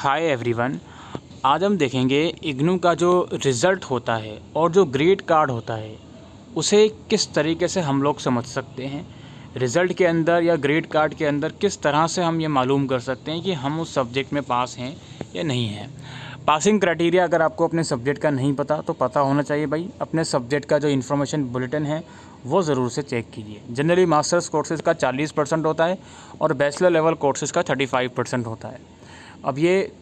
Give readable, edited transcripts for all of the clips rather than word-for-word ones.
Hi everyone. आज हम देखेंगे इग्नू का जो रिज़ल्ट होता है और जो ग्रेड कार्ड होता है उसे किस तरीके से हम लोग समझ सकते हैं। रिज़ल्ट के अंदर या ग्रेड कार्ड के अंदर किस तरह से हम ये मालूम कर सकते हैं कि हम उस सब्जेक्ट में पास हैं या नहीं हैं। पासिंग क्राइटेरिया अगर आपको अपने सब्जेक्ट का नहीं पता तो पता होना चाहिए भाई। अपने सब्जेक्ट का जो इन्फॉर्मेशन बुलेटिन है वो ज़रूर से चेक कीजिए। जनरली मास्टर्स कोर्सेज़ का 40% होता है और बैचलर लेवल कोर्सेज़ का 35% होता है। अब ये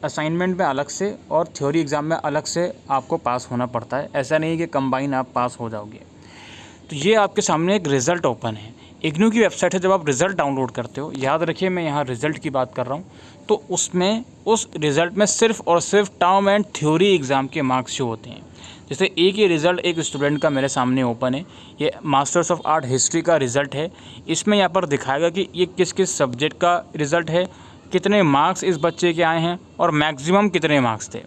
असाइनमेंट में अलग से और थ्योरी एग्ज़ाम में अलग से आपको पास होना पड़ता है। ऐसा नहीं कि कंबाइन आप पास हो जाओगे। तो ये आपके सामने एक रिज़ल्ट ओपन है। इग्नू की वेबसाइट है। जब आप रिज़ल्ट डाउनलोड करते हो, याद रखिए मैं यहाँ रिज़ल्ट की बात कर रहा हूँ, तो उसमें उस रिज़ल्ट में सिर्फ़ और सिर्फ टर्म एंड थ्योरी एग्ज़ाम के मार्क्स शो होते हैं। जैसे एक ही रिज़ल्ट एक स्टूडेंट का मेरे सामने ओपन है। ये मास्टर्स ऑफ आर्ट हिस्ट्री का रिज़ल्ट है। इसमें यहाँ पर दिखाएगा कि ये किस किस सब्जेक्ट का रिज़ल्ट है, कितने मार्क्स इस बच्चे के आए हैं और मैक्सिमम कितने मार्क्स थे।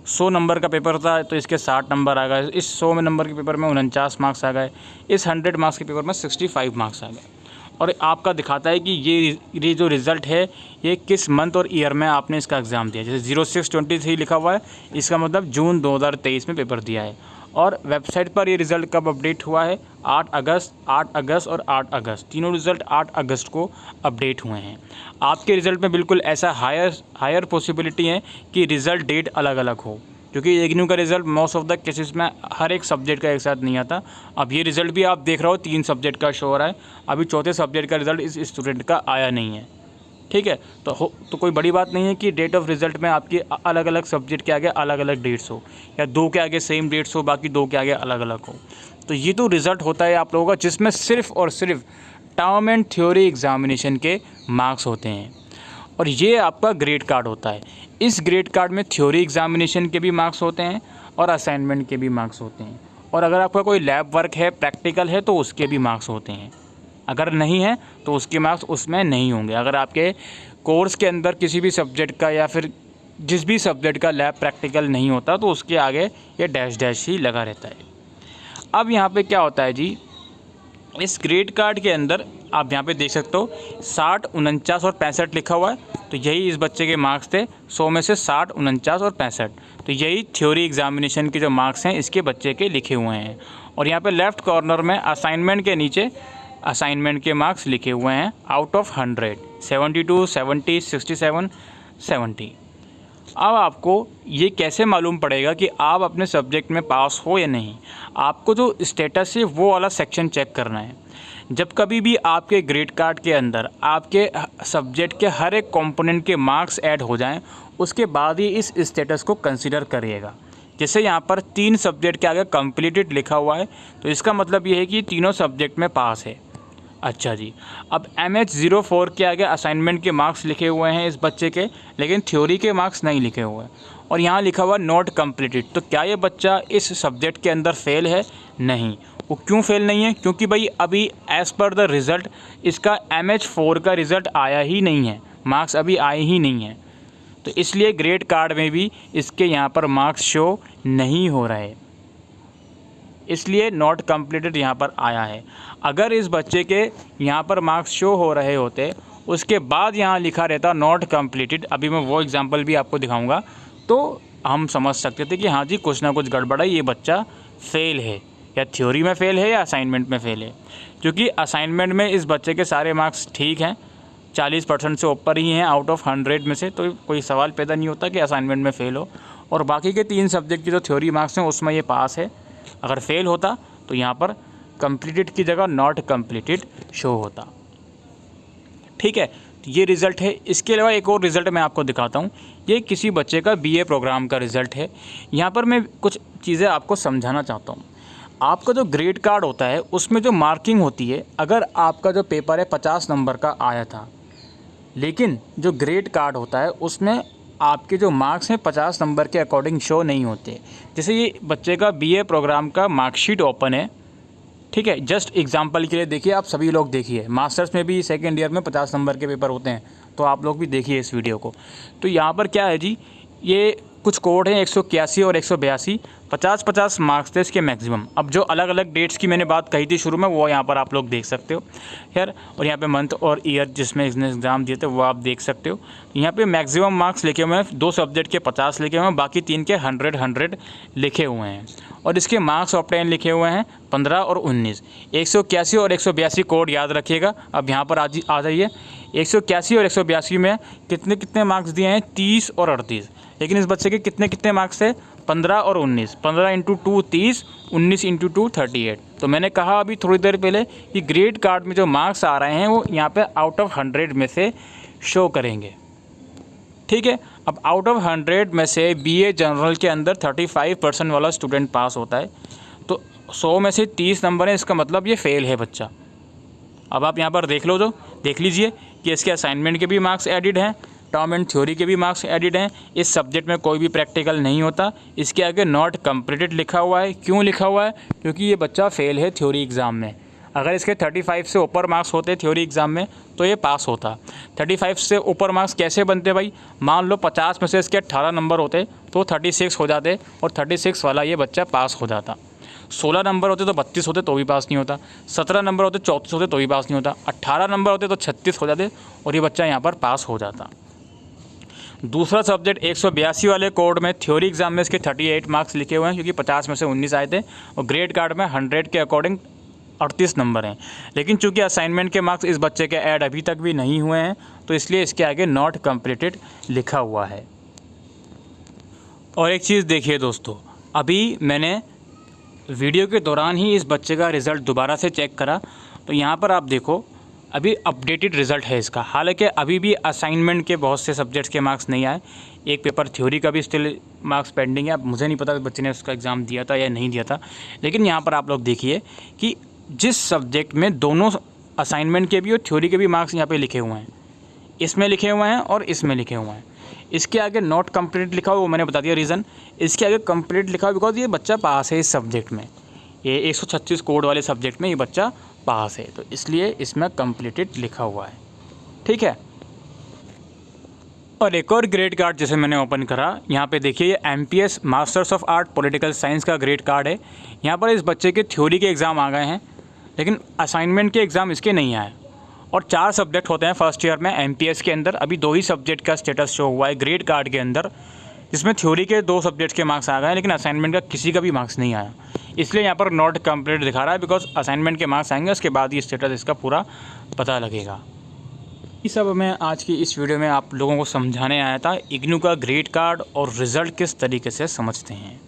100 नंबर का पेपर था तो इसके 60 नंबर आ गए, इस 100 नंबर के पेपर में 49 मार्क्स आ गए, इस 100 मार्क्स के पेपर में 65 मार्क्स आ गए। और आपका दिखाता है कि ये जो रिज़ल्ट है ये किस मंथ और ईयर में आपने इसका एग्ज़ाम दिया। जैसे 06/23 लिखा हुआ है, इसका मतलब जून 2023 में पेपर दिया है। और वेबसाइट पर ये रिज़ल्ट कब अपडेट हुआ है? 8 अगस्त और 8 अगस्त, तीनों रिज़ल्ट 8 अगस्त को अपडेट हुए हैं। आपके रिज़ल्ट में बिल्कुल ऐसा हायर पॉसिबिलिटी है कि रिज़ल्ट डेट अलग अलग हो, क्योंकि इग्नू का result most of the cases में हर एक सब्जेक्ट का एक साथ नहीं आता। अब ये रिज़ल्ट भी आप देख रहे हो 3 सब्जेक्ट का शो हो रहा है, अभी चौथे सब्जेक्ट का रिज़ल्ट इस स्टूडेंट का आया नहीं है। ठीक है, तो कोई बड़ी बात नहीं है कि डेट ऑफ रिज़ल्ट में आपकी अलग अलग सब्जेक्ट के आगे अलग अलग डेट्स हो, या 2 के आगे सेम डेट्स हो, बाकी 2 के आगे अलग अलग हो। तो ये तो रिज़ल्ट होता है आप लोगों का, जिसमें सिर्फ़ और सिर्फ टर्म एंड थ्योरी एग्जामिनेशन के मार्क्स होते हैं। और ये आपका ग्रेड कार्ड होता है। इस ग्रेड कार्ड में थ्योरी एग्जामिनेशन के भी मार्क्स होते हैं और असाइनमेंट के भी मार्क्स होते हैं। और अगर आपका कोई लैब वर्क है, प्रैक्टिकल है, तो उसके भी मार्क्स होते हैं। अगर नहीं है तो उसके मार्क्स उसमें नहीं होंगे। अगर आपके कोर्स के अंदर किसी भी सब्जेक्ट का या फिर जिस भी सब्जेक्ट का लैब प्रैक्टिकल नहीं होता तो उसके आगे ये डैश डैश ही लगा रहता है। अब यहाँ पे क्या होता है जी, इस ग्रेड कार्ड के अंदर आप यहाँ पे देख सकते हो 60, 49 और 65 लिखा हुआ है। तो यही इस बच्चे के मार्क्स थे। 100 में से 60, 49 और 65। तो यही थ्योरी एग्जामिनेशन के जो मार्क्स हैं इसके बच्चे के लिखे हुए हैं। और यहाँ पे लेफ़्ट कॉर्नर में असाइनमेंट के नीचे असाइनमेंट के मार्क्स लिखे हुए हैं आउट ऑफ 100, 72, 70, 67, 70। अब आपको ये कैसे मालूम पड़ेगा कि आप अपने सब्जेक्ट में पास हो या नहीं? आपको जो स्टेटस है वो वाला सेक्शन चेक करना है। जब कभी भी आपके ग्रेड कार्ड के अंदर आपके सब्जेक्ट के हर एक कंपोनेंट के मार्क्स ऐड हो जाएं, उसके बाद ही इस स्टेटस को कंसीडर करिएगा। जैसे यहाँ पर 3 सब्जेक्ट के आगे कंप्लीटेड लिखा हुआ है, तो इसका मतलब ये है कि तीनों सब्जेक्ट में पास है। अच्छा जी, अब MH04 के आगे असाइनमेंट के मार्क्स लिखे हुए हैं इस बच्चे के, लेकिन थ्योरी के मार्क्स नहीं लिखे हुए हैं। और यहाँ लिखा हुआ नॉट कंप्लीटेड। तो क्या ये बच्चा इस सब्जेक्ट के अंदर फेल है? नहीं। वो क्यों फेल नहीं है? क्योंकि भाई अभी एज़ पर द रिज़ल्ट इसका MH4 का रिज़ल्ट आया ही नहीं है, मार्क्स अभी आए ही नहीं हैं। तो इसलिए ग्रेड कार्ड में भी इसके यहाँ पर मार्क्स शो नहीं हो रहे, इसलिए नॉट कंप्लीटेड यहाँ पर आया है। अगर इस बच्चे के यहाँ पर मार्क्स शो हो रहे होते, उसके बाद यहाँ लिखा रहता नॉट कंप्लीटेड, अभी मैं वो एग्जांपल भी आपको दिखाऊंगा, तो हम समझ सकते थे कि हाँ जी कुछ ना कुछ गड़बड़ है, ये बच्चा फेल है, या थ्योरी में फ़ेल है या असाइनमेंट में फ़ेल है। क्योंकि असाइनमेंट में इस बच्चे के सारे मार्क्स ठीक हैं, 40% से ऊपर ही हैं आउट ऑफ 100 में से, तो कोई सवाल पैदा नहीं होता कि असाइनमेंट में फ़ेल हो। और बाकी के 3 सब्जेक्ट की जो थ्योरी मार्क्स हैं उसमें ये पास है। अगर फेल होता तो यहाँ पर कंप्लीटेड की जगह नॉट कंप्लीटेड शो होता। ठीक है, तो ये रिज़ल्ट है। इसके अलावा एक और रिज़ल्ट मैं आपको दिखाता हूँ। ये किसी बच्चे का BA प्रोग्राम का रिज़ल्ट है। यहाँ पर मैं कुछ चीज़ें आपको समझाना चाहता हूँ। आपका जो ग्रेड कार्ड होता है उसमें जो मार्किंग होती है, अगर आपका जो पेपर है 50 नंबर का आया था, लेकिन जो ग्रेड कार्ड होता है उसमें आपके जो मार्क्स हैं 50 नंबर के अकॉर्डिंग शो नहीं होते। जैसे ये बच्चे का BA प्रोग्राम का मार्कशीट ओपन है। ठीक है, जस्ट एग्जांपल के लिए देखिए, आप सभी लोग देखिए, मास्टर्स में भी सेकेंड ईयर में 50 नंबर के पेपर होते हैं, तो आप लोग भी देखिए इस वीडियो को। तो यहाँ पर क्या है जी, ये कुछ कोड हैं 181 और 182, 50-50 मार्क्स थे इसके मैक्सिमम। अब जो अलग अलग डेट्स की मैंने बात कही थी शुरू में, वो यहाँ पर आप लोग देख सकते हो यार, और यहाँ पे मंथ और ईयर जिसमें इसने एग्ज़ाम दिए थे वो आप देख सकते हो। यहाँ पे मैक्सिमम मार्क्स लिखे हुए हैं, 2 सब्जेक्ट के 50 लिखे हुए हैं, बाकी 3 के 100 लिखे हुए हैं। और इसके मार्क्स ऑब्टेन लिखे हुए हैं 15 और 19। 181 और 182 कोड याद रखिएगा। अब यहाँ पर आ जाइए, 181 और 182 में कितने कितने मार्क्स दिए हैं, 30 और 38। लेकिन इस बच्चे के कितने कितने मार्क्स थे, 15 और 19। 15 × 2 30, 19 × 2 38। तो मैंने कहा अभी थोड़ी देर पहले कि ग्रेड कार्ड में जो मार्क्स आ रहे हैं वो यहाँ पे आउट ऑफ 100 में से शो करेंगे। ठीक है, अब आउट ऑफ 100 में से बीए जनरल के अंदर 35% वाला स्टूडेंट पास होता है, तो 100 में से 30 नंबर है, इसका मतलब ये फेल है बच्चा। अब आप यहाँ पर देख लीजिए कि इसके असाइनमेंट के भी मार्क्स एडिड हैं, टर्म एंड थ्योरी के भी मार्क्स एडिड हैं। इस सब्जेक्ट में कोई भी प्रैक्टिकल नहीं होता। इसके आगे नॉट कंप्लीटेड लिखा हुआ है। क्यों लिखा हुआ है? क्योंकि ये बच्चा फेल है थ्योरी एग्ज़ाम में। अगर इसके 35 से ऊपर मार्क्स होते थ्योरी एग्ज़ाम में तो ये पास होता। 35 से ऊपर मार्क्स कैसे बनते भाई? मान लो 50 में से इसके 18 नंबर होते तो 36 हो जाते, और 36 वाला ये बच्चा पास हो जाता। 16 नंबर होते तो 32 होते तो भी पास नहीं होता। 17 नंबर होते 34 होते तो भी पास नहीं होता। 18 नंबर होते तो 36 हो जाते और ये बच्चा यहाँ पर पास हो जाता। दूसरा सब्जेक्ट 182 वाले कोड में थ्योरी एग्जाम में इसके 38 मार्क्स लिखे हुए हैं, क्योंकि 50 में से 19 आए थे, और ग्रेड कार्ड में 100 के अकॉर्डिंग 38 नंबर हैं। लेकिन चूंकि असाइनमेंट के मार्क्स इस बच्चे के ऐड अभी तक भी नहीं हुए हैं, तो इसलिए इसके आगे नॉट कंप्लीटेड लिखा हुआ है। और एक चीज़ देखिए दोस्तों, अभी मैंने वीडियो के दौरान ही इस बच्चे का रिज़ल्ट दोबारा से चेक करा, तो यहाँ पर आप देखो अभी अपडेटेड रिज़ल्ट है इसका। हालांकि अभी भी असाइनमेंट के बहुत से सब्जेक्ट्स के मार्क्स नहीं आए, एक पेपर थ्योरी का भी स्टिल मार्क्स पेंडिंग है। अब मुझे नहीं पता बच्चे ने उसका एग्ज़ाम दिया था या नहीं दिया था, लेकिन यहाँ पर आप लोग देखिए कि जिस सब्जेक्ट में दोनों असाइनमेंट के भी और थ्योरी के भी मार्क्स यहाँ पे लिखे हुए हैं, इसमें लिखे हुए हैं और इसमें लिखे हुए हैं। इसके आगे नॉट कंप्लीट लिखा हुआ, वो मैंने बता दिया रीज़न। इसके आगे कंप्लीट लिखा हुआ बिकॉज ये बच्चा पास है इस सब्जेक्ट में, ये 136 कोड वाले सब्जेक्ट में ये बच्चा पास है, तो इसलिए इसमें कंप्लीटेड लिखा हुआ है। ठीक है। और एक और ग्रेड कार्ड जैसे मैंने ओपन करा, यहाँ पे देखिए ये MPS masters of art political science का ग्रेड कार्ड है। यहाँ पर इस बच्चे के थ्योरी के एग्ज़ाम आ गए हैं, लेकिन असाइनमेंट के एग्ज़ाम इसके नहीं आए। और 4 सब्जेक्ट होते हैं फर्स्ट ईयर में MPS के अंदर। अभी 2 ही सब्जेक्ट का स्टेटस शो हुआ है ग्रेड कार्ड के अंदर, जिसमें थ्योरी के 2 सब्जेक्ट के मार्क्स आ गए हैं, लेकिन असाइनमेंट का किसी का भी मार्क्स नहीं आया। इसलिए यहाँ पर नॉट कंप्लीट दिखा रहा है, बिकॉज असाइनमेंट के मार्क्स आएंगे, उसके बाद ये स्टेटस इसका पूरा पता लगेगा। ये सब मैं आज की इस वीडियो में आप लोगों को समझाने आया था, इग्नू का ग्रेड कार्ड और रिज़ल्ट किस तरीके से समझते हैं।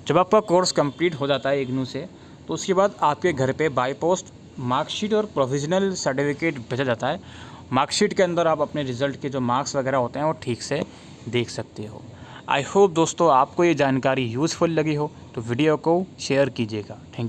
जब आपका कोर्स कंप्लीट हो जाता है इग्नू से, तो उसके बाद आपके घर पे बाय पोस्ट मार्कशीट और प्रोविजनल सर्टिफिकेट भेजा जाता है। मार्कशीट के अंदर आप अपने रिज़ल्ट के जो मार्क्स वगैरह होते हैं वो ठीक से देख सकते हो। आई होप दोस्तों आपको ये जानकारी यूज़फुल लगी हो, तो वीडियो को शेयर कीजिएगा। Thank you.